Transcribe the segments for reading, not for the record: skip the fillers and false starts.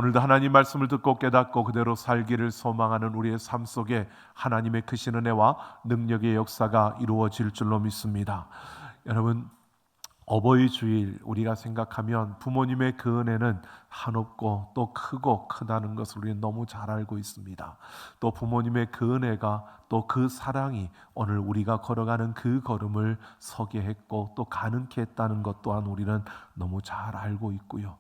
오늘도 하나님 말씀을 듣고 깨닫고 그대로 살기를 소망하는 우리의 삶 속에 하나님의 크신 은혜와 능력의 역사가 이루어질 줄로 믿습니다. 여러분, 어버이 주일 우리가 생각하면 부모님의 그 은혜는 한없고 또 크고 크다는 것을 우리는 너무 잘 알고 있습니다. 또 부모님의 그 은혜가 또 그 사랑이 오늘 우리가 걸어가는 그 걸음을 서게 했고 또 가능케 했다는 것 또한 우리는 너무 잘 알고 있고요.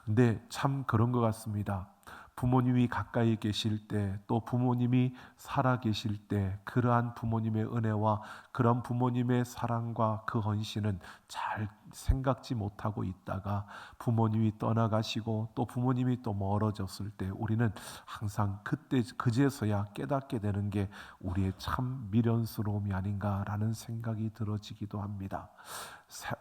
근데 참 그런 것 같습니다. 부모님이 가까이 계실 때 또 부모님이 살아 계실 때 그러한 부모님의 은혜와 그런 부모님의 사랑과 그 헌신은 잘 생각지 못하고 있다가 부모님이 떠나가시고 또 부모님이 또 멀어졌을 때 우리는 항상 그때 그제서야 깨닫게 되는 게 우리의 참 미련스러움이 아닌가라는 생각이 들어지기도 합니다.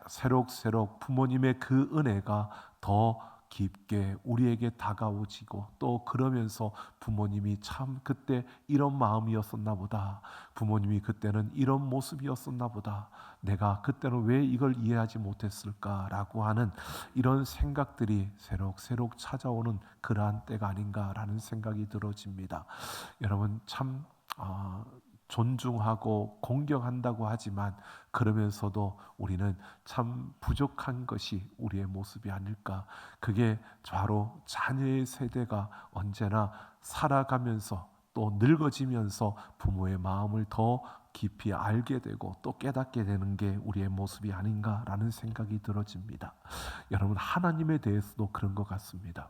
새록새록 부모님의 그 은혜가 더 깊게 우리에게 다가오지고 또 그러면서 부모님이 참 그때 이런 마음이었었나 보다, 부모님이 그때는 이런 모습이었었나 보다, 내가 그때는 왜 이걸 이해하지 못했을까라고 하는 이런 생각들이 새록새록 찾아오는 그러한 때가 아닌가라는 생각이 들어집니다. 여러분, 참 존중하고 공경한다고 하지만 그러면서도 우리는 참 부족한 것이 우리의 모습이 아닐까. 그게 바로 자녀의 세대가 언제나 살아가면서 또 늙어지면서 부모의 마음을 더 깊이 알게 되고 또 깨닫게 되는 게 우리의 모습이 아닌가라는 생각이 들어집니다. 여러분, 하나님에 대해서도 그런 것 같습니다.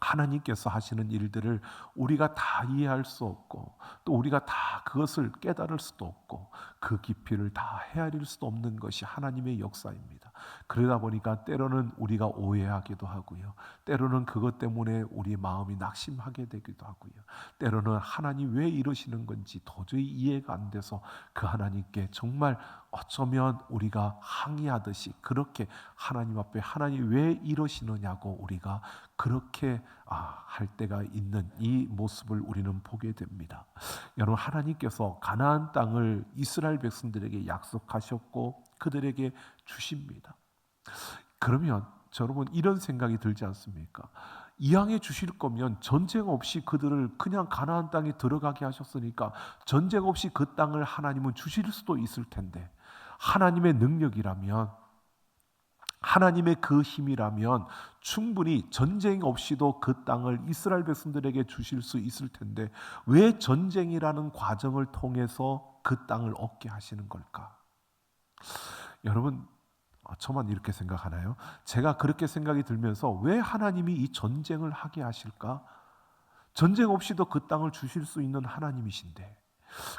하나님께서 하시는 일들을 우리가 다 이해할 수 없고 또 우리가 다 그것을 깨달을 수도 없고 그 깊이를 다 헤아릴 수도 없는 것이 하나님의 역사입니다. 그러다 보니까 때로는 우리가 오해하기도 하고요, 때로는 그것 때문에 우리 마음이 낙심하게 되기도 하고요, 때로는 하나님 왜 이러시는 건지 도저히 이해가 안 돼서 그 하나님께 정말 어쩌면 우리가 항의하듯이 그렇게 하나님 앞에 하나님 왜 이러시느냐고 우리가 그렇게 할 때가 있는 이 모습을 우리는 보게 됩니다. 여러분, 하나님께서 가나안 땅을 이스라엘 백성들에게 약속하셨고 그들에게 주십니다. 그러면 여러분, 이런 생각이 들지 않습니까? 이왕에 주실 거면 전쟁 없이 그들을 그냥 가나안 땅에 들어가게 하셨으니까 전쟁 없이 그 땅을 하나님은 주실 수도 있을 텐데, 하나님의 능력이라면, 하나님의 그 힘이라면 충분히 전쟁 없이도 그 땅을 이스라엘 백성들에게 주실 수 있을 텐데 왜 전쟁이라는 과정을 통해서 그 땅을 얻게 하시는 걸까? 여러분, 저만 이렇게 생각하나요? 제가 그렇게 생각이 들면서 왜 하나님이 이 전쟁을 하게 하실까? 전쟁 없이도 그 땅을 주실 수 있는 하나님이신데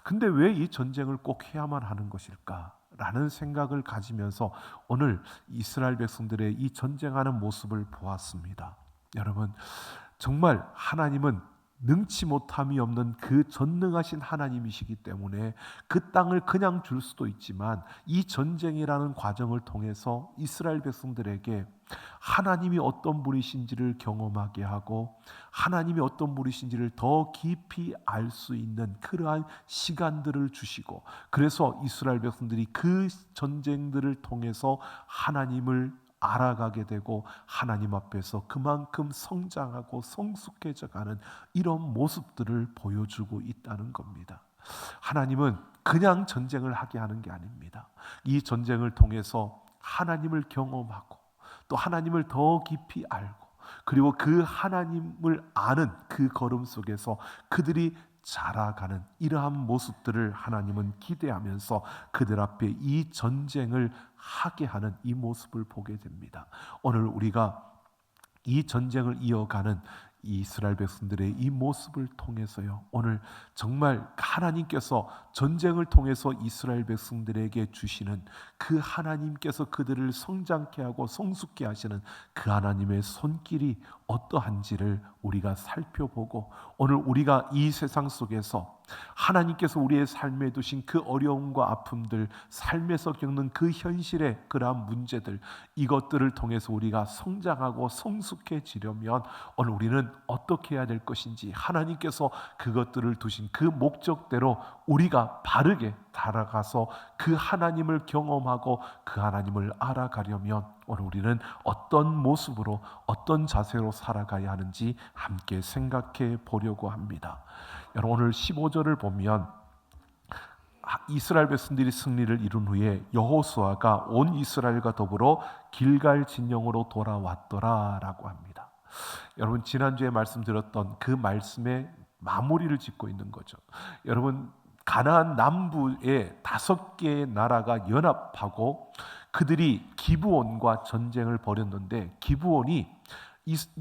근데 왜 이 전쟁을 꼭 해야만 하는 것일까? 라는 생각을 가지면서 오늘 이스라엘 백성들의 이 전쟁하는 모습을 보았습니다. 여러분, 정말 하나님은 능치 못함이 없는 그 전능하신 하나님이시기 때문에 그 땅을 그냥 줄 수도 있지만 이 전쟁이라는 과정을 통해서 이스라엘 백성들에게 하나님이 어떤 분이신지를 경험하게 하고 하나님이 어떤 분이신지를 더 깊이 알 수 있는 그러한 시간들을 주시고, 그래서 이스라엘 백성들이 그 전쟁들을 통해서 하나님을 알아가게 되고 하나님 앞에서 그만큼 성장하고 성숙해져 가는 이런 모습들을 보여주고 있다는 겁니다. 하나님은 그냥 전쟁을 하게 하는 게 아닙니다. 이 전쟁을 통해서 하나님을 경험하고 또 하나님을 더 깊이 알고 그리고 그 하나님을 아는 그 걸음 속에서 그들이 자라가는 이러한 모습들을 하나님은 기대하면서 그들 앞에 이 전쟁을 하게 하는 이 모습을 보게 됩니다. 오늘 우리가 이 전쟁을 이어가는 이스라엘 백성들의 이 모습을 통해서요, 오늘 정말 하나님께서 전쟁을 통해서 이스라엘 백성들에게 주시는 그 하나님께서 그들을 성장케 하고 성숙케 하시는 그 하나님의 손길이 어떠한지를 우리가 살펴보고, 오늘 우리가 이 세상 속에서 하나님께서 우리의 삶에 두신 그 어려움과 아픔들, 삶에서 겪는 그 현실의 그러한 문제들, 이것들을 통해서 우리가 성장하고 성숙해지려면 오늘 우리는 어떻게 해야 될 것인지 하나님께서 그것들을 두신 그 목적대로 우리가 바르게 달아가서 그 하나님을 경험하고 그 하나님을 알아가려면 오늘 우리는 어떤 모습으로 어떤 자세로 살아가야 하는지 함께 생각해 보려고 합니다. 여러분 오늘 15절을 보면 이스라엘 백성들이 승리를 이룬 후에 여호수아가 온 이스라엘과 더불어 길갈 진영으로 돌아왔더라라고 합니다. 여러분 지난주에 말씀드렸던 그 말씀의 마무리를 짓고 있는 거죠. 여러분 가나안 남부에 5개의 나라가 연합하고 그들이 기브온과 전쟁을 벌였는데 기브온이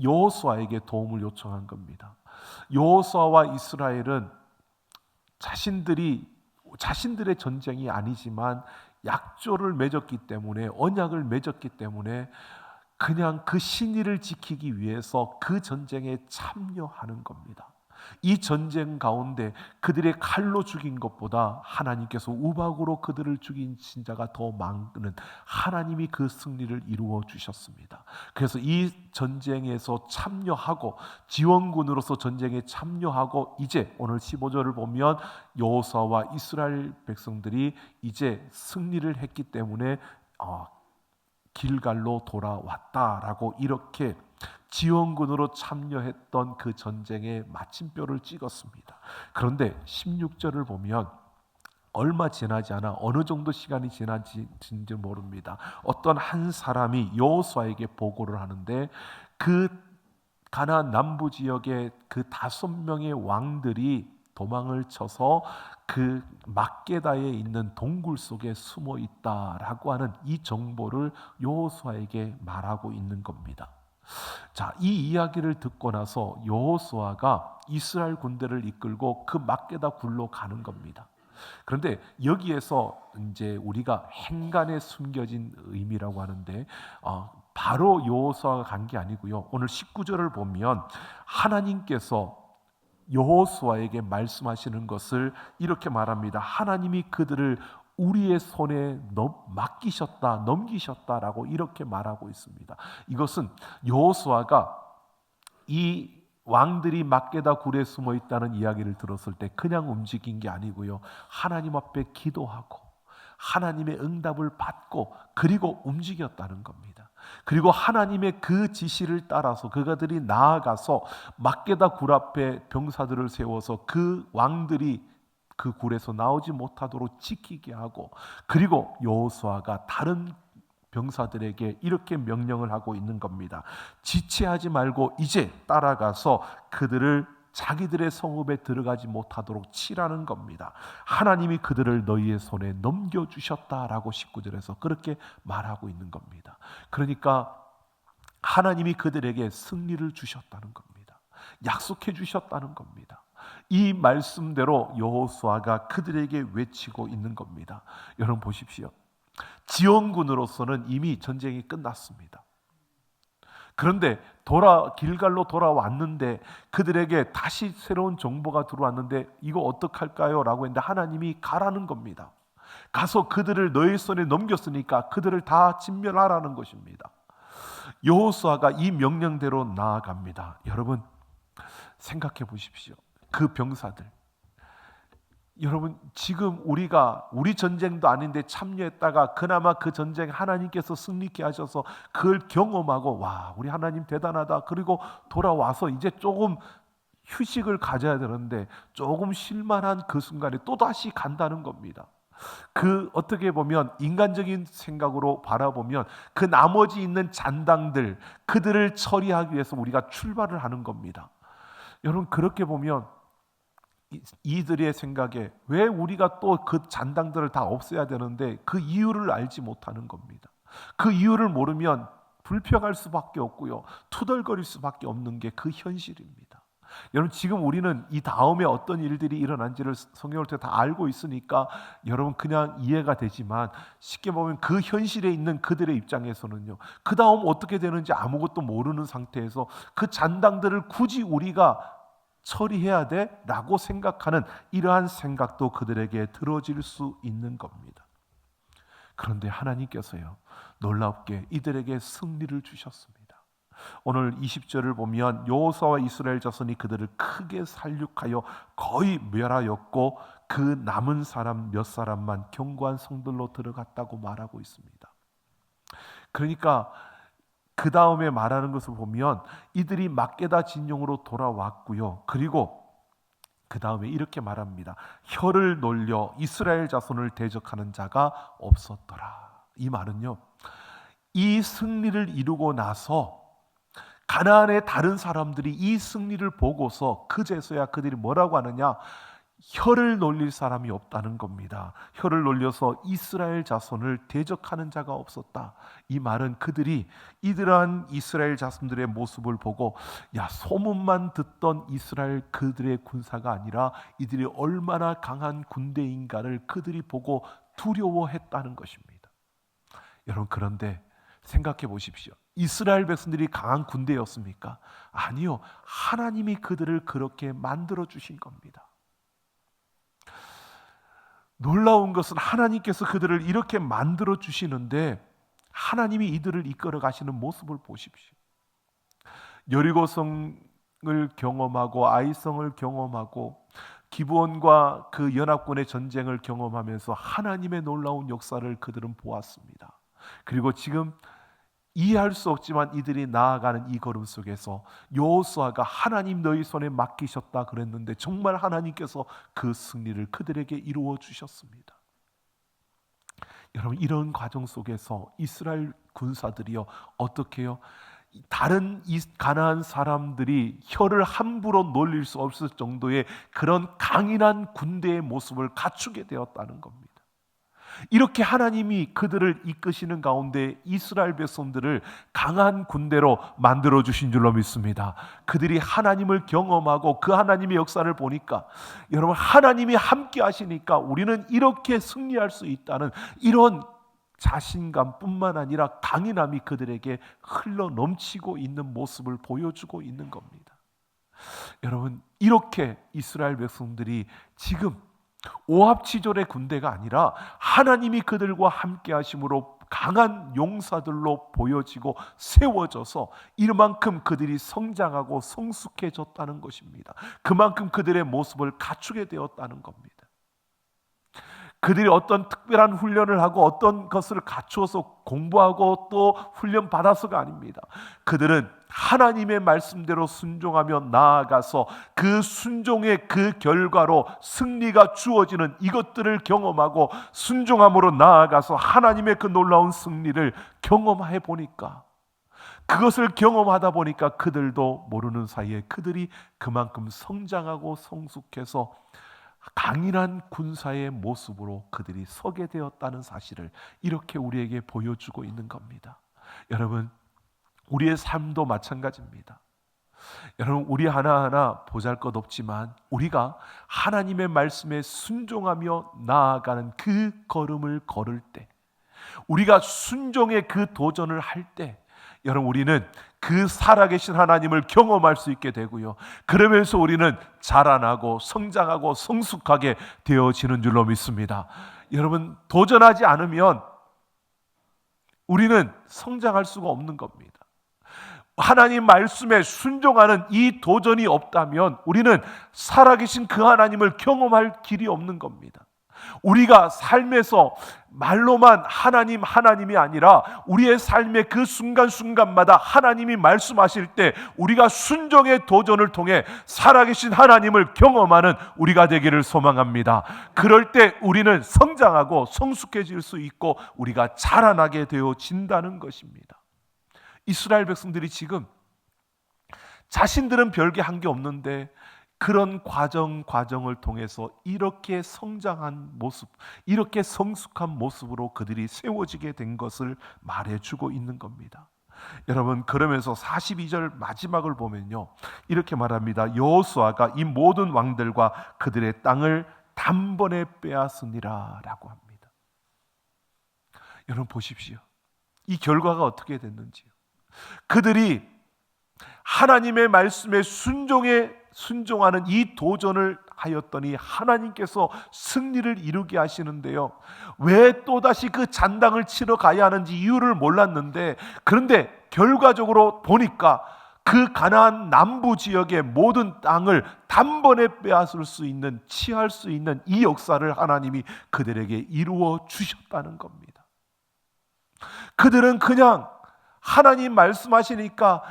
여호수아에게 도움을 요청한 겁니다. 여호수아와 이스라엘은 자신들의 전쟁이 아니지만 약조를 맺었기 때문에 언약을 맺었기 때문에 그냥 그 신의를 지키기 위해서 그 전쟁에 참여하는 겁니다. 이 전쟁 가운데 그들의 칼로 죽인 것보다 하나님께서 우박으로 그들을 죽인 신자가 더 많은 하나님이 그 승리를 이루어 주셨습니다. 그래서 이 전쟁에서 참여하고 지원군으로서 전쟁에 참여하고 이제 오늘 15절을 보면 여호수아와 이스라엘 백성들이 이제 승리를 했기 때문에 길갈로 돌아왔다라고 이렇게 지원군으로 참여했던 그 전쟁의 마침표를 찍었습니다. 그런데 16절을 보면 얼마 지나지 않아 어느 정도 시간이 지난지 모릅니다. 어떤 한 사람이 여호수아에게 보고를 하는데 그 가나안 남부 지역의 그 5명의 왕들이 도망을 쳐서 그 막게다에 있는 동굴 속에 숨어 있다라고 하는 이 정보를 여호수아에게 말하고 있는 겁니다. 자, 이 이야기를 듣고 나서 여호수아가 이스라엘 군대를 이끌고 그 막게다 굴로 가는 겁니다. 그런데 여기에서 이제 우리가 행간에 숨겨진 의미라고 하는데 바로 여호수아가 간 게 아니고요. 오늘 19절을 보면 하나님께서 여호수아에게 말씀하시는 것을 이렇게 말합니다. 하나님이 그들을 우리의 손에 넘기셨다라고 이렇게 말하고 있습니다. 이것은 여호수아가 이 왕들이 막게다 굴에 숨어 있다는 이야기를 들었을 때 그냥 움직인 게 아니고요. 하나님 앞에 기도하고 하나님의 응답을 받고 그리고 움직였다는 겁니다. 그리고 하나님의 그 지시를 따라서 그가들이 나아가서 막게다 굴 앞에 병사들을 세워서 그 왕들이 그 굴에서 나오지 못하도록 지키게 하고 그리고 여호수아가 다른 병사들에게 이렇게 명령을 하고 있는 겁니다. 지체하지 말고 이제 따라가서 그들을 자기들의 성읍에 들어가지 못하도록 치라는 겁니다. 하나님이 그들을 너희의 손에 넘겨주셨다라고 19절에서 그렇게 말하고 있는 겁니다. 그러니까 하나님이 그들에게 승리를 주셨다는 겁니다. 약속해 주셨다는 겁니다. 이 말씀대로 여호수아가 그들에게 외치고 있는 겁니다. 여러분 보십시오. 지원군으로서는 이미 전쟁이 끝났습니다. 그런데 길갈로 돌아왔는데 그들에게 다시 새로운 정보가 들어왔는데 이거 어떡할까요? 라고 했는데 하나님이 가라는 겁니다. 가서 그들을 너희 손에 넘겼으니까 그들을 다 진멸하라는 것입니다. 여호수아가 이 명령대로 나아갑니다. 여러분 생각해 보십시오. 그 병사들, 여러분 지금 우리 전쟁도 아닌데 참여했다가 그나마 그 전쟁 하나님께서 승리케 하셔서 그걸 경험하고 와 우리 하나님 대단하다 그리고 돌아와서 이제 조금 휴식을 가져야 되는데 조금 쉴만한 그 순간에 또다시 간다는 겁니다. 그 어떻게 보면 인간적인 생각으로 바라보면 그 나머지 있는 잔당들 그들을 처리하기 위해서 우리가 출발을 하는 겁니다. 여러분 그렇게 보면 이들의 생각에 왜 우리가 또 그 잔당들을 다 없애야 되는데 그 이유를 알지 못하는 겁니다. 그 이유를 모르면 불평할 수밖에 없고요. 투덜거릴 수밖에 없는 게 그 현실입니다. 여러분 지금 우리는 이 다음에 어떤 일들이 일어난지를 성경을 통해 다 알고 있으니까 여러분 그냥 이해가 되지만 쉽게 보면 그 현실에 있는 그들의 입장에서는요. 그 다음 어떻게 되는지 아무것도 모르는 상태에서 그 잔당들을 굳이 우리가 처리해야 돼? 라고 생각하는 이러한 생각도 그들에게 들어질 수 있는 겁니다. 그런데 하나님께서요 놀랍게 이들에게 승리를 주셨습니다. 오늘 20절을 보면 여호수아와 이스라엘 자손이 그들을 크게 살육하여 거의 멸하였고 그 남은 사람 몇 사람만 견고한 성들로 들어갔다고 말하고 있습니다. 그러니까 그 다음에 말하는 것을 보면 이들이 막게다 진영으로 돌아왔고요. 그리고 그 다음에 이렇게 말합니다. 혀를 놀려 이스라엘 자손을 대적하는 자가 없었더라. 이 말은요, 이 승리를 이루고 나서 가나안의 다른 사람들이 이 승리를 보고서 그제서야 그들이 뭐라고 하느냐, 혀를 놀릴 사람이 없다는 겁니다. 혀를 놀려서 이스라엘 자손을 대적하는 자가 없었다. 이 말은 그들이 이러한 이스라엘 자손들의 모습을 보고 야, 소문만 듣던 이스라엘 그들의 군사가 아니라 이들이 얼마나 강한 군대인가를 그들이 보고 두려워했다는 것입니다. 여러분, 그런데 생각해 보십시오. 이스라엘 백성들이 강한 군대였습니까? 아니요. 하나님이 그들을 그렇게 만들어 주신 겁니다. 놀라운 것은 하나님께서 그들을 이렇게 만들어 주시는데 하나님이 이들을 이끌어 가시는 모습을 보십시오. 여리고성을 경험하고 아이성을 경험하고 기브온과 그 연합군의 전쟁을 경험하면서 하나님의 놀라운 역사를 그들은 보았습니다. 그리고 지금 이해할 수 없지만 이들이 나아가는 이 걸음 속에서 여호수아가 하나님 너희 손에 맡기셨다 그랬는데 정말 하나님께서 그 승리를 그들에게 이루어 주셨습니다. 여러분, 이런 과정 속에서 이스라엘 군사들이요, 어떻게 해요? 다른 가나안 사람들이 혀를 함부로 놀릴 수 없을 정도의 그런 강인한 군대의 모습을 갖추게 되었다는 겁니다. 이렇게 하나님이 그들을 이끄시는 가운데 이스라엘 백성들을 강한 군대로 만들어 주신 줄로 믿습니다. 그들이 하나님을 경험하고 그 하나님의 역사를 보니까, 여러분, 하나님이 함께 하시니까 우리는 이렇게 승리할 수 있다는 이런 자신감뿐만 아니라 강인함이 그들에게 흘러 넘치고 있는 모습을 보여주고 있는 겁니다. 여러분, 이렇게 이스라엘 백성들이 지금 오합지졸의 군대가 아니라 하나님이 그들과 함께 하심으로 강한 용사들로 보여지고 세워져서 이만큼 그들이 성장하고 성숙해졌다는 것입니다. 그만큼 그들의 모습을 갖추게 되었다는 겁니다. 그들이 어떤 특별한 훈련을 하고 어떤 것을 갖추어서 공부하고 또 훈련 받아서가 아닙니다. 그들은 하나님의 말씀대로 순종하며 나아가서 그 순종의 그 결과로 승리가 주어지는 이것들을 경험하고 순종함으로 나아가서 하나님의 그 놀라운 승리를 경험해 보니까, 그것을 경험하다 보니까 그들도 모르는 사이에 그들이 그만큼 성장하고 성숙해서 강인한 군사의 모습으로 그들이 서게 되었다는 사실을 이렇게 우리에게 보여주고 있는 겁니다. 여러분, 우리의 삶도 마찬가지입니다. 여러분, 우리 하나하나 보잘것없지만 우리가 하나님의 말씀에 순종하며 나아가는 그 걸음을 걸을 때, 우리가 순종의 그 도전을 할 때, 여러분, 우리는 그 살아계신 하나님을 경험할 수 있게 되고요, 그러면서 우리는 자라나고 성장하고 성숙하게 되어지는 줄로 믿습니다. 여러분, 도전하지 않으면 우리는 성장할 수가 없는 겁니다. 하나님 말씀에 순종하는 이 도전이 없다면 우리는 살아계신 그 하나님을 경험할 길이 없는 겁니다. 우리가 삶에서 말로만 하나님이 아니라 우리의 삶의 그 순간순간마다 하나님이 말씀하실 때 우리가 순종의 도전을 통해 살아계신 하나님을 경험하는 우리가 되기를 소망합니다. 그럴 때 우리는 성장하고 성숙해질 수 있고 우리가 자라나게 되어진다는 것입니다. 이스라엘 백성들이 지금 자신들은 별게 한 게 없는데 그런 과정을 통해서 이렇게 성장한 모습, 이렇게 성숙한 모습으로 그들이 세워지게 된 것을 말해주고 있는 겁니다. 여러분, 그러면서 42절 마지막을 보면요, 이렇게 말합니다. 여호수아가 이 모든 왕들과 그들의 땅을 단번에 빼앗으니라 라고 합니다. 여러분 보십시오. 이 결과가 어떻게 됐는지요. 그들이 하나님의 말씀에 순종하는 이 도전을 하였더니 하나님께서 승리를 이루게 하시는데요, 왜 또다시 그 잔당을 치러 가야 하는지 이유를 몰랐는데, 그런데 결과적으로 보니까 그 가나안 남부 지역의 모든 땅을 단번에 빼앗을 수 있는, 취할 수 있는 이 역사를 하나님이 그들에게 이루어 주셨다는 겁니다. 그들은 그냥 하나님 말씀하시니까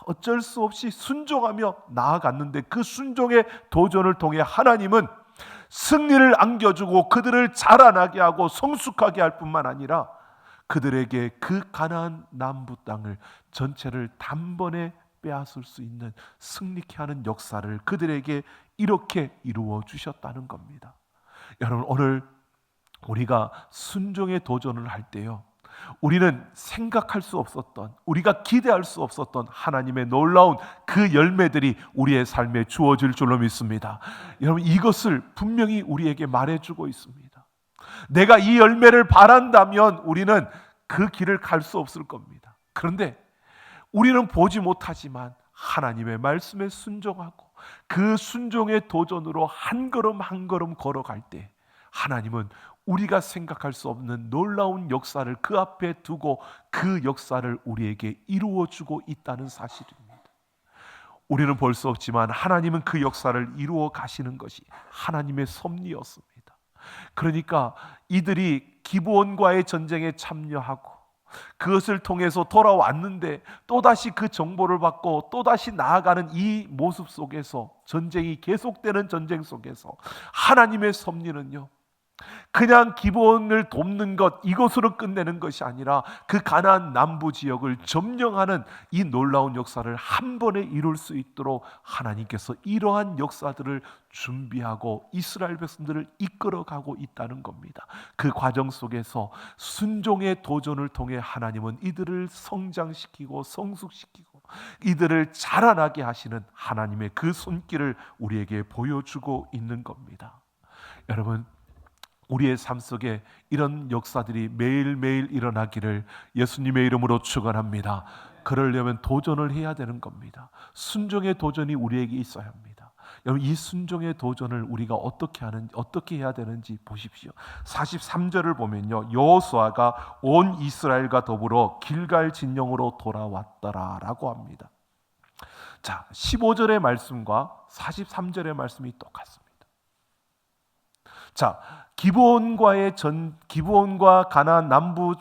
어쩔 수 없이 순종하며 나아갔는데, 그 순종의 도전을 통해 하나님은 승리를 안겨주고 그들을 자라나게 하고 성숙하게 할 뿐만 아니라 그들에게 그 가나안 남부 땅을 전체를 단번에 빼앗을 수 있는, 승리케 하는 역사를 그들에게 이렇게 이루어 주셨다는 겁니다. 여러분, 오늘 우리가 순종의 도전을 할 때요, 우리는 생각할 수 없었던, 우리가 기대할 수 없었던 하나님의 놀라운 그 열매들이 우리의 삶에 주어질 줄로 믿습니다. 여러분, 이것을 분명히 우리에게 말해주고 있습니다. 내가 이 열매를 바란다면 우리는 그 길을 갈 수 없을 겁니다. 그런데 우리는 보지 못하지만 하나님의 말씀에 순종하고 그 순종의 도전으로 한 걸음 한 걸음 걸어갈 때 하나님은 우리가 생각할 수 없는 놀라운 역사를 그 앞에 두고 그 역사를 우리에게 이루어주고 있다는 사실입니다. 우리는 볼 수 없지만 하나님은 그 역사를 이루어 가시는 것이 하나님의 섭리였습니다. 그러니까 이들이 기브온과의 전쟁에 참여하고 그것을 통해서 돌아왔는데 또다시 그 정보를 받고 또다시 나아가는 이 모습 속에서, 전쟁이 계속되는 전쟁 속에서 하나님의 섭리는요, 그냥 기본을 돕는 것, 이것으로 끝내는 것이 아니라 그 가나안 남부 지역을 점령하는 이 놀라운 역사를 한 번에 이룰 수 있도록 하나님께서 이러한 역사들을 준비하고 이스라엘 백성들을 이끌어가고 있다는 겁니다. 그 과정 속에서 순종의 도전을 통해 하나님은 이들을 성장시키고 성숙시키고 이들을 자라나게 하시는 하나님의 그 손길을 우리에게 보여주고 있는 겁니다. 여러분, 우리의 삶 속에 이런 역사들이 매일매일 일어나기를 예수님의 이름으로 축원합니다. 그러려면 도전을 해야 되는 겁니다. 순종의 도전이 우리에게 있어야 합니다. 여러분, 이 순종의 도전을 우리가 어떻게 해야 되는지 보십시오. 43절을 보면요, 여호수아가 온 이스라엘과 더불어 길갈 진영으로 돌아왔더라라고 합니다. 자, 15절의 말씀과 43절의 말씀이 똑같습니다. 자, 기브온과 가나안 남부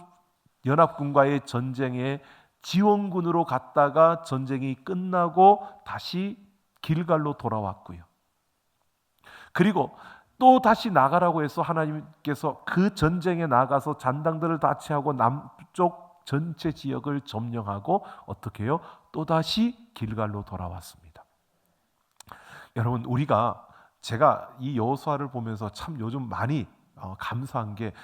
연합군과의 전쟁에 지원군으로 갔다가 전쟁이 끝나고 다시 길갈로 돌아왔고요. 그리고 또 다시 나가라고 해서 하나님께서 그 전쟁에 나가서 잔당들을 다치하고 남쪽 전체 지역을 점령하고 어떻게 해요? 또 다시 길갈로 돌아왔습니다. 여러분, 제가 이 여호수아를 보면서 참 요즘 많이 감사한 게,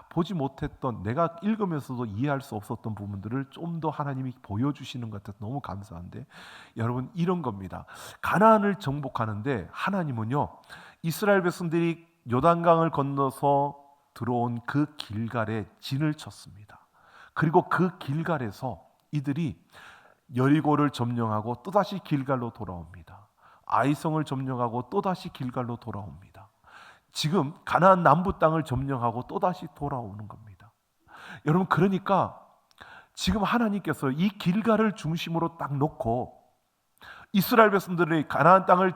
보지 못했던, 내가 읽으면서도 이해할 수 없었던 부분들을 좀 더 하나님이 보여주시는 것 같아서 너무 감사한데, 여러분, 이런 겁니다. 가나안을 정복하는데 하나님은요, 이스라엘 백성들이 요단강을 건너서 들어온 그 길갈에 진을 쳤습니다. 그리고 그 길갈에서 이들이 여리고를 점령하고 또다시 길갈로 돌아옵니다. 아이성을 점령하고 또다시 길갈로 돌아옵니다. 지금 가나안 남부 땅을 점령하고 또다시 돌아오는 겁니다. 여러분, 그러니까 지금 하나님께서 이 길갈을 중심으로 딱 놓고 이스라엘 백성들이 가나안 땅을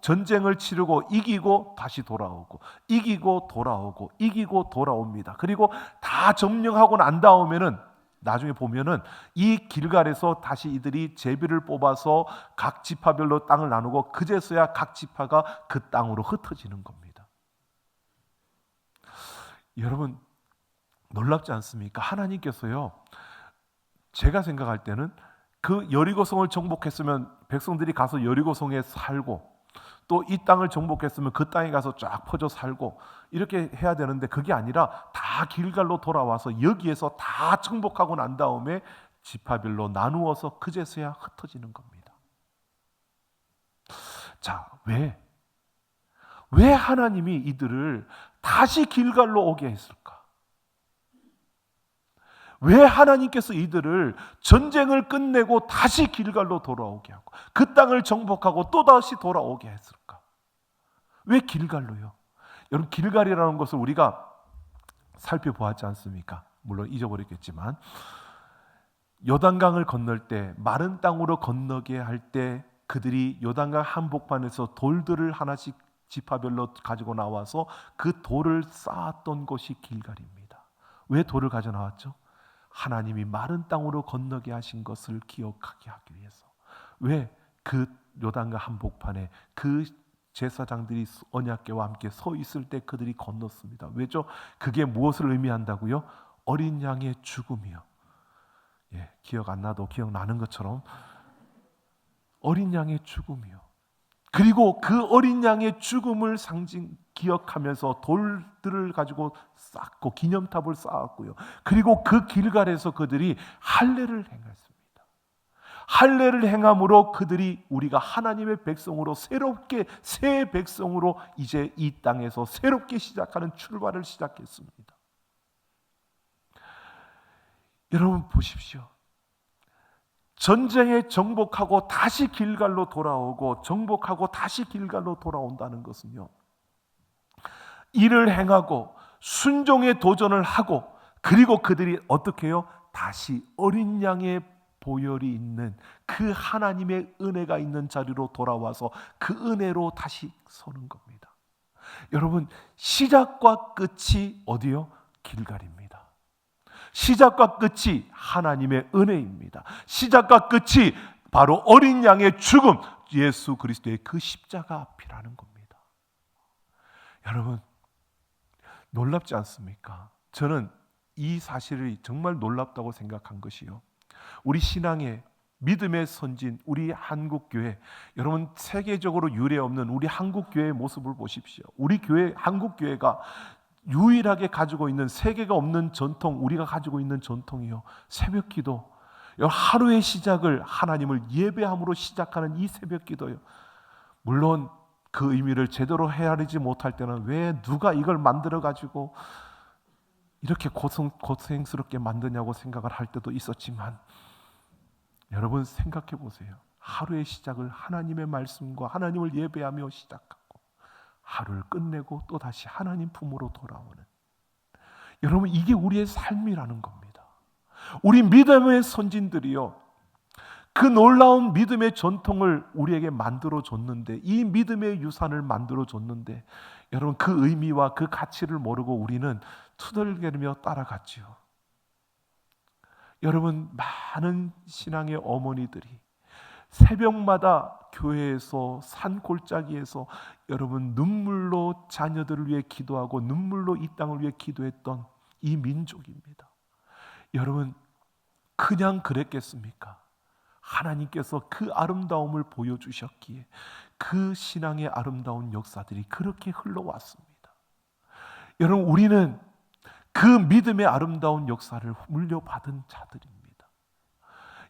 전쟁을 치르고 이기고 다시 돌아오고 이기고 돌아오고 이기고 돌아옵니다. 그리고 다 점령하고 난 다음에는 나중에 보면은 이 길갈에서 다시 이들이 제비를 뽑아서 각 지파별로 땅을 나누고 그제서야 각 지파가 그 땅으로 흩어지는 겁니다. 여러분, 놀랍지 않습니까? 하나님께서요, 제가 생각할 때는 그 여리고성을 정복했으면 백성들이 가서 여리고성에 살고 또 이 땅을 정복했으면 그 땅에 가서 쫙 퍼져 살고 이렇게 해야 되는데, 그게 아니라 다 길갈로 돌아와서 여기에서 다 정복하고 난 다음에 지파별로 나누어서 그제서야 흩어지는 겁니다. 자, 왜 하나님이 이들을 다시 길갈로 오게 했을까? 왜 하나님께서 이들을 전쟁을 끝내고 다시 길갈로 돌아오게 하고 그 땅을 정복하고 또다시 돌아오게 했을까? 왜 길갈로요? 여러분, 길갈이라는 것을 우리가 살펴보았지 않습니까? 물론 잊어버렸겠지만 요단강을 건널 때, 마른 땅으로 건너게 할 때 그들이 요단강 한복판에서 돌들을 하나씩 지파별로 가지고 나와서 그 돌을 쌓았던 곳이 길갈입니다. 왜 돌을 가져 나왔죠? 하나님이 마른 땅으로 건너게 하신 것을 기억하게 하기 위해서. 왜 그 요단강 한복판에 그 제사장들이 언약궤와 함께 서 있을 때 그들이 건넜습니다. 왜죠? 그게 무엇을 의미한다고요? 어린 양의 죽음이요. 기억 안 나도 기억나는 것처럼 어린 양의 죽음이요. 그리고 그 어린 양의 죽음을 기억하면서 돌들을 가지고 쌓고 기념탑을 쌓았고요. 그리고 그 길갈에서 그들이 할례를 행했습니다. 할례를 행함으로 그들이 우리가 하나님의 백성으로 새롭게 새 백성으로 이제 이 땅에서 새롭게 시작하는 출발을 시작했습니다. 여러분 보십시오. 전쟁에 정복하고 다시 길갈로 돌아오고 정복하고 다시 길갈로 돌아온다는 것은요, 일을 행하고 순종의 도전을 하고 그리고 그들이 어떻게 해요? 다시 어린 양의 보혈이 있는 그 하나님의 은혜가 있는 자리로 돌아와서 그 은혜로 다시 서는 겁니다. 여러분, 시작과 끝이 어디요? 길갈입니다. 시작과 끝이 하나님의 은혜입니다. 시작과 끝이 바로 어린 양의 죽음, 예수 그리스도의 그 십자가 앞이라는 겁니다. 여러분, 놀랍지 않습니까? 저는 이 사실이 정말 놀랍다고 생각한 것이요, 우리 신앙의 믿음의 선진 우리 한국교회, 여러분 세계적으로 유례 없는 우리 한국교회의 모습을 보십시오. 우리 교회, 한국교회가 유일하게 가지고 있는, 세계가 없는 전통, 우리가 가지고 있는 전통이요, 새벽기도. 하루의 시작을 하나님을 예배함으로 시작하는 이 새벽기도요, 물론 그 의미를 제대로 헤아리지 못할 때는 왜 누가 이걸 만들어 가지고 이렇게 고생스럽게 만드냐고 생각을 할 때도 있었지만, 여러분 생각해 보세요. 하루의 시작을 하나님의 말씀과 하나님을 예배하며 시작하고 하루를 끝내고 또다시 하나님 품으로 돌아오는, 여러분 이게 우리의 삶이라는 겁니다. 우리 믿음의 선진들이요, 그 놀라운 믿음의 전통을 우리에게 만들어줬는데, 이 믿음의 유산을 만들어줬는데, 여러분 그 의미와 그 가치를 모르고 우리는 투덜거리며 따라갔지요. 여러분, 많은 신앙의 어머니들이 새벽마다 교회에서 산골짜기에서 여러분 눈물로 자녀들을 위해 기도하고 눈물로 이 땅을 위해 기도했던 이 민족입니다. 여러분, 그냥 그랬겠습니까? 하나님께서 그 아름다움을 보여주셨기에 그 신앙의 아름다운 역사들이 그렇게 흘러왔습니다. 여러분, 우리는 그 믿음의 아름다운 역사를 물려받은 자들입니다.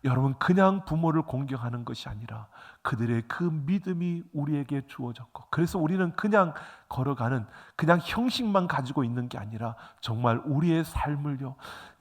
여러분, 그냥 부모를 공경하는 것이 아니라 그들의 그 믿음이 우리에게 주어졌고, 그래서 우리는 그냥 걸어가는, 그냥 형식만 가지고 있는 게 아니라 정말 우리의 삶을요,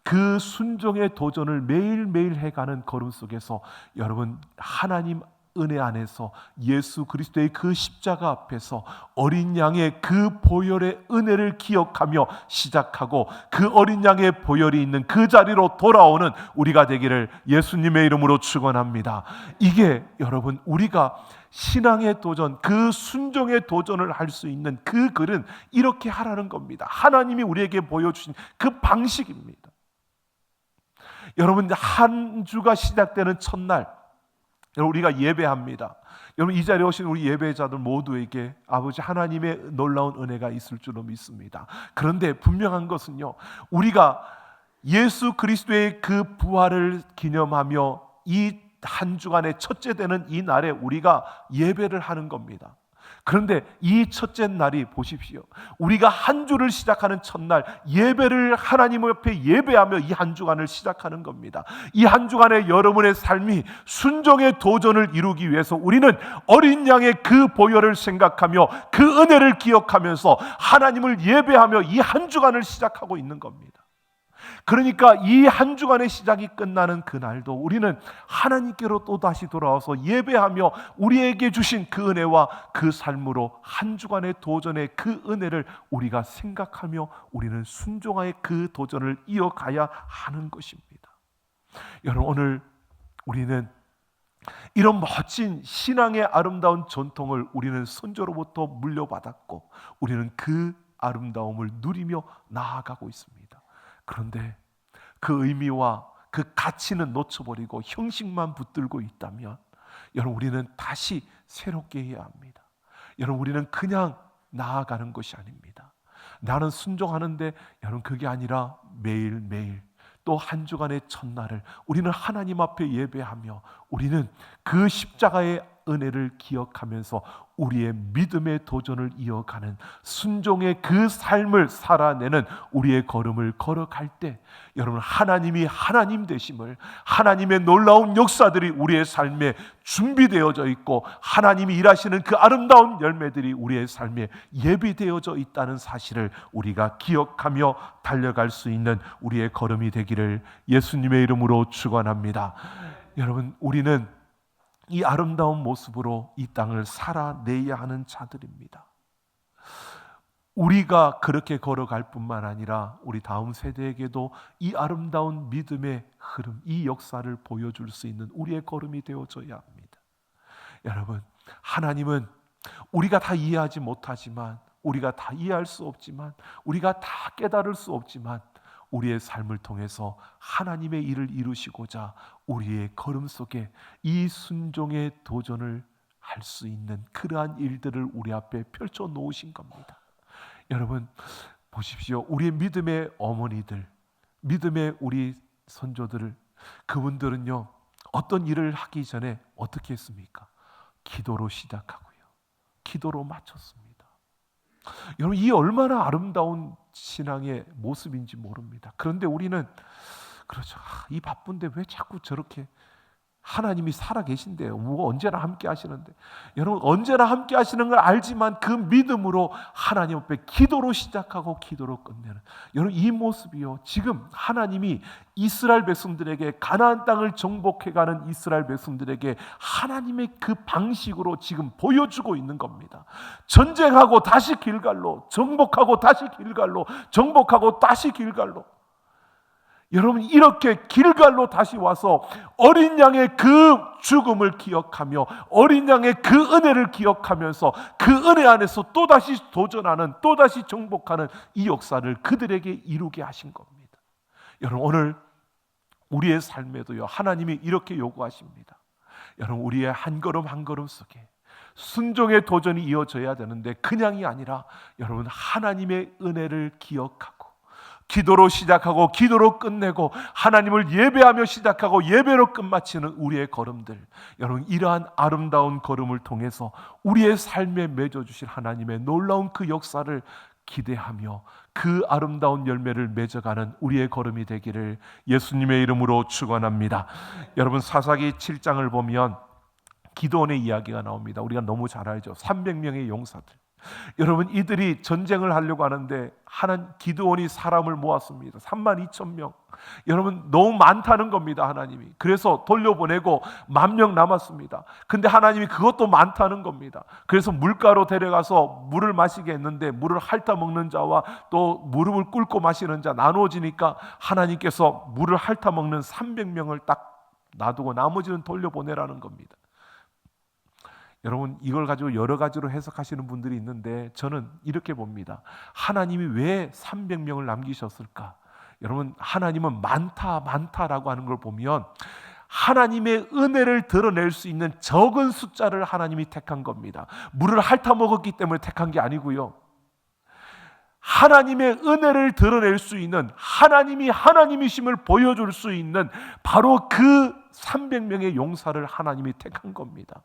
그 순종의 도전을 매일매일 해가는 걸음 속에서 여러분 하나님 은혜 안에서 예수 그리스도의 그 십자가 앞에서 어린 양의 그 보혈의 은혜를 기억하며 시작하고, 그 어린 양의 보혈이 있는 그 자리로 돌아오는 우리가 되기를 예수님의 이름으로 축원합니다. 이게 여러분 우리가 신앙의 도전, 그 순종의 도전을 할 수 있는 그 글은 이렇게 하라는 겁니다. 하나님이 우리에게 보여주신 그 방식입니다. 여러분, 한 주가 시작되는 첫날 여러분 우리가 예배합니다. 여러분 이 자리에 오신 우리 예배자들 모두에게 아버지 하나님의 놀라운 은혜가 있을 줄로 믿습니다. 그런데 분명한 것은요, 우리가 예수 그리스도의 그 부활을 기념하며 이 한 주간의 첫째 되는 이 날에 우리가 예배를 하는 겁니다. 그런데 이 첫째 날이 보십시오, 우리가 한 주를 시작하는 첫날 예배를 하나님 옆에 예배하며 이 한 주간을 시작하는 겁니다. 이 한 주간의 여러분의 삶이 순종의 도전을 이루기 위해서 우리는 어린 양의 그 보혈을 생각하며 그 은혜를 기억하면서 하나님을 예배하며 이 한 주간을 시작하고 있는 겁니다. 그러니까 이 한 주간의 시작이 끝나는 그날도 우리는 하나님께로 또다시 돌아와서 예배하며 우리에게 주신 그 은혜와 그 삶으로 한 주간의 도전의 그 은혜를 우리가 생각하며 우리는 순종의 그 도전을 이어가야 하는 것입니다. 여러분, 오늘 우리는 이런 멋진 신앙의 아름다운 전통을 우리는 선조로부터 물려받았고 우리는 그 아름다움을 누리며 나아가고 있습니다. 그런데 그 의미와 그 가치는 놓쳐버리고 형식만 붙들고 있다면 여러분, 우리는 다시 새롭게 해야 합니다. 여러분, 우리는 그냥 나아가는 것이 아닙니다. 나는 순종하는데 여러분, 그게 아니라 매일매일 또 한 주간의 첫날을 우리는 하나님 앞에 예배하며 우리는 그 십자가의 은혜를 기억하면서 우리의 믿음의 도전을 이어가는 순종의 그 삶을 살아내는 우리의 걸음을 걸어갈 때 여러분, 하나님이 하나님 되심을, 하나님의 놀라운 역사들이 우리의 삶에 준비되어져 있고 하나님이 일하시는 그 아름다운 열매들이 우리의 삶에 예비되어져 있다는 사실을 우리가 기억하며 달려갈 수 있는 우리의 걸음이 되기를 예수님의 이름으로 축원합니다. 여러분, 우리는 이 아름다운 모습으로 이 땅을 살아내야 하는 자들입니다. 우리가 그렇게 걸어갈 뿐만 아니라 우리 다음 세대에게도 이 아름다운 믿음의 흐름, 이 역사를 보여줄 수 있는 우리의 걸음이 되어져야 합니다. 여러분, 하나님은 우리가 다 이해하지 못하지만, 우리가 다 이해할 수 없지만, 우리가 다 깨달을 수 없지만 우리의 삶을 통해서 하나님의 일을 이루시고자 우리의 걸음 속에 이 순종의 도전을 할 수 있는 그러한 일들을 우리 앞에 펼쳐 놓으신 겁니다. 여러분, 보십시오. 우리의 믿음의 어머니들, 믿음의 우리 선조들을, 그분들은요, 어떤 일을 하기 전에 어떻게 했습니까? 기도로 시작하고요, 기도로 마쳤습니다. 여러분, 이 얼마나 아름다운 신앙의 모습인지 모릅니다. 그런데 우리는 그렇죠. 이 바쁜데 왜 자꾸 저렇게, 하나님이 살아계신대요. 언제나 함께 하시는데. 여러분, 언제나 함께 하시는 걸 알지만 그 믿음으로 하나님 앞에 기도로 시작하고 기도로 끝내는, 여러분, 이 모습이요, 지금 하나님이 이스라엘 백성들에게, 가나안 땅을 정복해가는 이스라엘 백성들에게 하나님의 그 방식으로 지금 보여주고 있는 겁니다. 전쟁하고 다시 길갈로, 정복하고 다시 길갈로, 정복하고 다시 길갈로. 여러분, 이렇게 길갈로 다시 와서 어린 양의 그 죽음을 기억하며 어린 양의 그 은혜를 기억하면서 그 은혜 안에서 또다시 도전하는, 또다시 정복하는 이 역사를 그들에게 이루게 하신 겁니다. 여러분, 오늘 우리의 삶에도요, 하나님이 이렇게 요구하십니다. 여러분, 우리의 한 걸음 한 걸음 속에 순종의 도전이 이어져야 되는데 그냥이 아니라 여러분, 하나님의 은혜를 기억하고 기도로 시작하고 기도로 끝내고 하나님을 예배하며 시작하고 예배로 끝마치는 우리의 걸음들, 여러분, 이러한 아름다운 걸음을 통해서 우리의 삶에 맺어주실 하나님의 놀라운 그 역사를 기대하며 그 아름다운 열매를 맺어가는 우리의 걸음이 되기를 예수님의 이름으로 축원합니다. 여러분, 사사기 7장을 보면 기드온의 이야기가 나옵니다. 우리가 너무 잘 알죠. 300명의 용사들. 여러분, 이들이 전쟁을 하려고 하는데 기드온이 사람을 모았습니다. 32,000명. 여러분, 너무 많다는 겁니다. 하나님이. 그래서 돌려보내고 10,000명 남았습니다. 근데 하나님이 그것도 많다는 겁니다. 그래서 물가로 데려가서 물을 마시게 했는데 물을 핥아 먹는 자와 또 무릎을 꿇고 마시는 자 나누어지니까 하나님께서 물을 핥아 먹는 300명을 딱 놔두고 나머지는 돌려보내라는 겁니다. 여러분, 이걸 가지고 여러 가지로 해석하시는 분들이 있는데 저는 이렇게 봅니다. 하나님이 왜 300명을 남기셨을까? 여러분, 하나님은 많다라고 하는 걸 보면 하나님의 은혜를 드러낼 수 있는 적은 숫자를 하나님이 택한 겁니다. 물을 핥아 먹었기 때문에 택한 게 아니고요, 하나님의 은혜를 드러낼 수 있는, 하나님이 하나님이심을 보여줄 수 있는 바로 그 300명의 용사를 하나님이 택한 겁니다.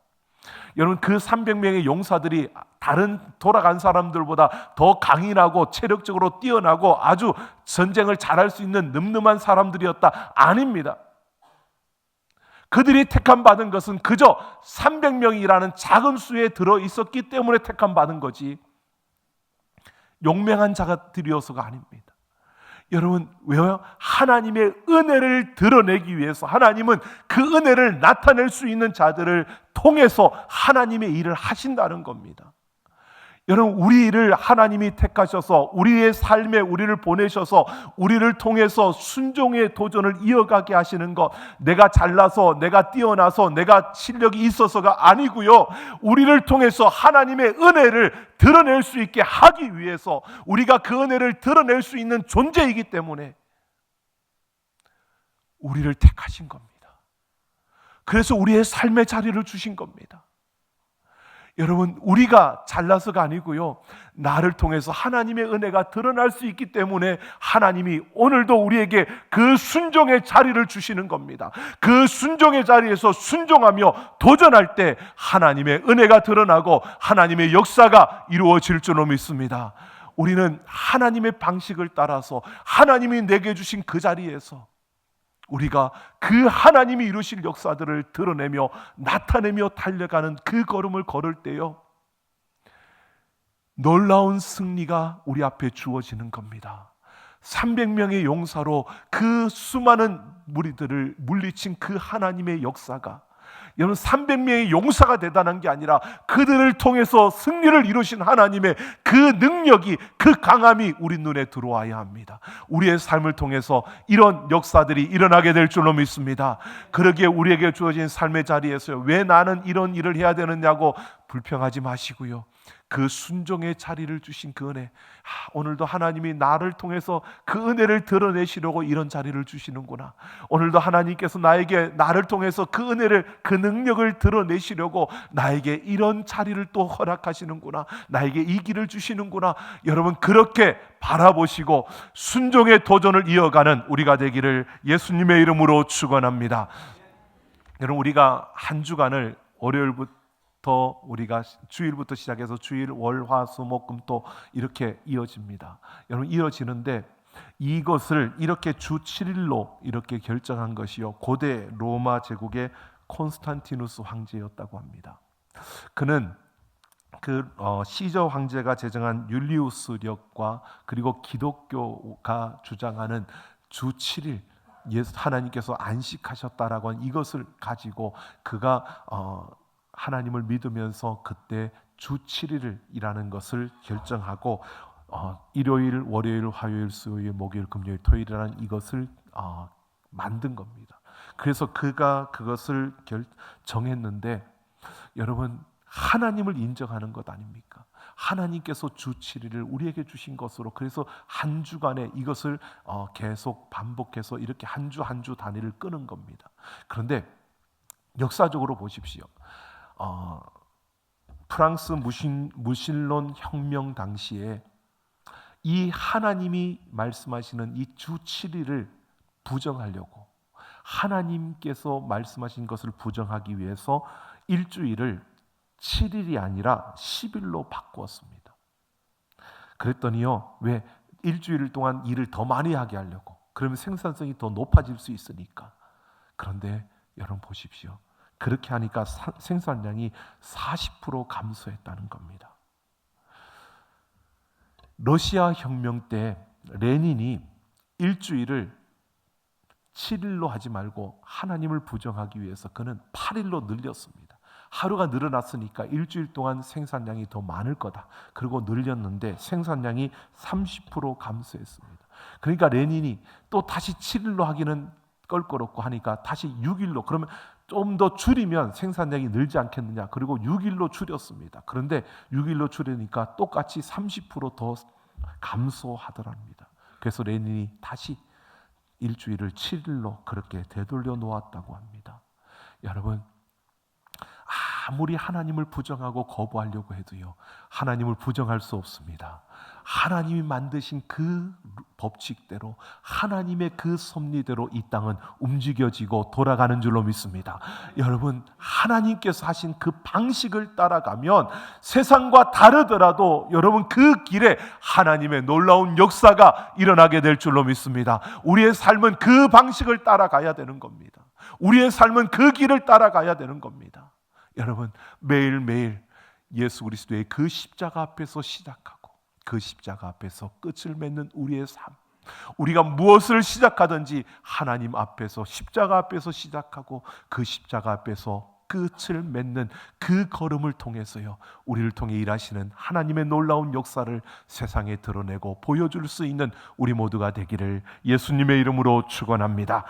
여러분, 그 300명의 용사들이 다른 돌아간 사람들보다 더 강인하고 체력적으로 뛰어나고 아주 전쟁을 잘할 수 있는 늠름한 사람들이었다? 아닙니다. 그들이 택함 받은 것은 그저 300명이라는 작은 수에 들어 있었기 때문에 택함 받은 거지 용맹한 자들이어서가 아닙니다. 여러분, 왜요? 하나님의 은혜를 드러내기 위해서, 하나님은 그 은혜를 나타낼 수 있는 자들을 통해서 하나님의 일을 하신다는 겁니다. 여러분, 우리를 하나님이 택하셔서 우리의 삶에 우리를 보내셔서 우리를 통해서 순종의 도전을 이어가게 하시는 것, 내가 잘나서 내가 뛰어나서 내가 실력이 있어서가 아니고요, 우리를 통해서 하나님의 은혜를 드러낼 수 있게 하기 위해서, 우리가 그 은혜를 드러낼 수 있는 존재이기 때문에 우리를 택하신 겁니다. 그래서 우리의 삶의 자리를 주신 겁니다. 여러분, 우리가 잘나서가 아니고요, 나를 통해서 하나님의 은혜가 드러날 수 있기 때문에 하나님이 오늘도 우리에게 그 순종의 자리를 주시는 겁니다. 그 순종의 자리에서 순종하며 도전할 때 하나님의 은혜가 드러나고 하나님의 역사가 이루어질 줄로 믿습니다. 우리는 하나님의 방식을 따라서 하나님이 내게 주신 그 자리에서 우리가 그 하나님이 이루실 역사들을 드러내며 나타내며 달려가는 그 걸음을 걸을 때요, 놀라운 승리가 우리 앞에 주어지는 겁니다. 300명의 용사로 그 수많은 무리들을 물리친 그 하나님의 역사가, 여러분, 300명의 용사가 대단한 게 아니라 그들을 통해서 승리를 이루신 하나님의 그 능력이, 그 강함이 우리 눈에 들어와야 합니다. 우리의 삶을 통해서 이런 역사들이 일어나게 될 줄로 믿습니다. 그러기에 우리에게 주어진 삶의 자리에서 왜 나는 이런 일을 해야 되느냐고 불평하지 마시고요, 그 순종의 자리를 주신 그 은혜, 오늘도 하나님이 나를 통해서 그 은혜를 드러내시려고 이런 자리를 주시는구나. 오늘도 하나님께서 나를 통해서 그 은혜를, 그 능력을 드러내시려고 나에게 이런 자리를 또 허락하시는구나. 나에게 이 길을 주시는구나. 여러분, 그렇게 바라보시고 순종의 도전을 이어가는 우리가 되기를 예수님의 이름으로 축원합니다. 여러분, 우리가 한 주간을 월요일부터 우리가 주일부터 시작해서 주일, 월, 화, 수, 목, 금 또 이렇게 이어집니다. 여러분, 이어지는데 이것을 이렇게 주 7일로 이렇게 결정한 것이요, 고대 로마 제국의 콘스탄티누스 황제였다고 합니다. 그는 시저 황제가 제정한 율리우스력과 그리고 기독교가 주장하는 주 7일, 하나님께서 안식하셨다라고 하는 이것을 가지고 그가 하나님을 믿으면서 그때 주 7일이라는 것을 결정하고 일요일, 월요일, 화요일, 수요일, 목요일, 금요일, 토요일이라는 이것을 만든 겁니다. 그래서 그가 그것을 정했는데, 여러분, 하나님을 인정하는 것 아닙니까? 하나님께서 주 7일을 우리에게 주신 것으로, 그래서 한 주간에 이것을 계속 반복해서 이렇게 한 주 한 주 단위를 끄는 겁니다. 그런데 역사적으로 보십시오. 프랑스 무신론 혁명 당시에 이 하나님이 말씀하시는 이 주 7일을 부정하려고, 하나님께서 말씀하신 것을 부정하기 위해서 일주일을 7일이 아니라 10일로 바꾸었습니다. 그랬더니요, 왜? 일주일 동안 일을 더 많이 하게 하려고. 그러면 생산성이 더 높아질 수 있으니까. 그런데 여러분 보십시오. 그렇게 하니까 생산량이 40% 감소했다는 겁니다. 러시아 혁명 때 레닌이 일주일을 7일로 하지 말고 하나님을 부정하기 위해서 그는 8일로 늘렸습니다. 하루가 늘어났으니까 일주일 동안 생산량이 더 많을 거다. 그리고 늘렸는데 생산량이 30% 감소했습니다. 그러니까 레닌이 또 다시 7일로 하기는 껄끄럽고 하니까 다시 6일로, 그러면 좀 더 줄이면 생산량이 늘지 않겠느냐. 그리고 6일로 줄였습니다. 그런데 6일로 줄이니까 똑같이 30% 더 감소하더랍니다. 그래서 레닌이 다시 일주일을 7일로 그렇게 되돌려 놓았다고 합니다. 여러분, 아무리 하나님을 부정하고 거부하려고 해도요, 하나님을 부정할 수 없습니다. 하나님이 만드신 그 법칙대로, 하나님의 그 섭리대로 이 땅은 움직여지고 돌아가는 줄로 믿습니다. 여러분, 하나님께서 하신 그 방식을 따라가면 세상과 다르더라도 여러분 그 길에 하나님의 놀라운 역사가 일어나게 될 줄로 믿습니다. 우리의 삶은 그 방식을 따라가야 되는 겁니다. 우리의 삶은 그 길을 따라가야 되는 겁니다. 여러분, 매일매일 예수 그리스도의 그 십자가 앞에서 시작하고 그 십자가 앞에서 끝을 맺는 우리의 삶, 우리가 무엇을 시작하든지 하나님 앞에서, 십자가 앞에서 시작하고 그 십자가 앞에서 끝을 맺는 그 걸음을 통해서요, 우리를 통해 일하시는 하나님의 놀라운 역사를 세상에 드러내고 보여줄 수 있는 우리 모두가 되기를 예수님의 이름으로 축원합니다.